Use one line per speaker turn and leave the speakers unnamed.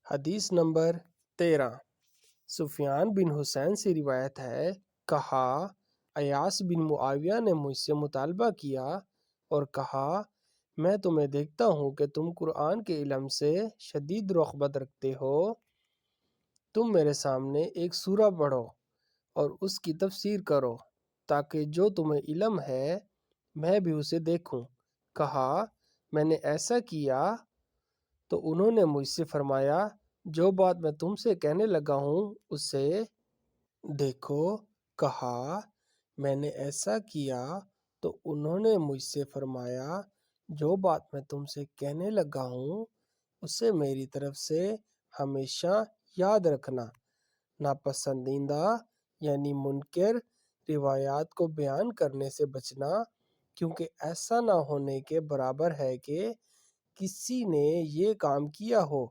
حدیث نمبر 13۔ سفیان بن حسین سے روایت ہے، کہا ایاس بن معاویہ نے مجھ سے مطالبہ کیا اور کہا میں تمہیں دیکھتا ہوں کہ تم قرآن کے علم سے شدید رغبت رکھتے ہو، تم میرے سامنے ایک سورہ پڑھو اور اس کی تفسیر کرو تاکہ جو تمہیں علم ہے میں بھی اسے دیکھوں۔ کہا میں نے ایسا کیا تو انہوں نے مجھ سے فرمایا جو بات میں تم سے کہنے لگا ہوں اسے دیکھو۔ کہا میں نے ایسا کیا تو انہوں نے مجھ سے فرمایا جو بات میں تم سے کہنے لگا ہوں اسے میری طرف سے ہمیشہ یاد رکھنا۔ ناپسندیدہ یعنی منکر روایات کو بیان کرنے سے بچنا، کیونکہ ایسا نہ ہونے کے برابر ہے کہ کسی نے یہ کام کیا ہو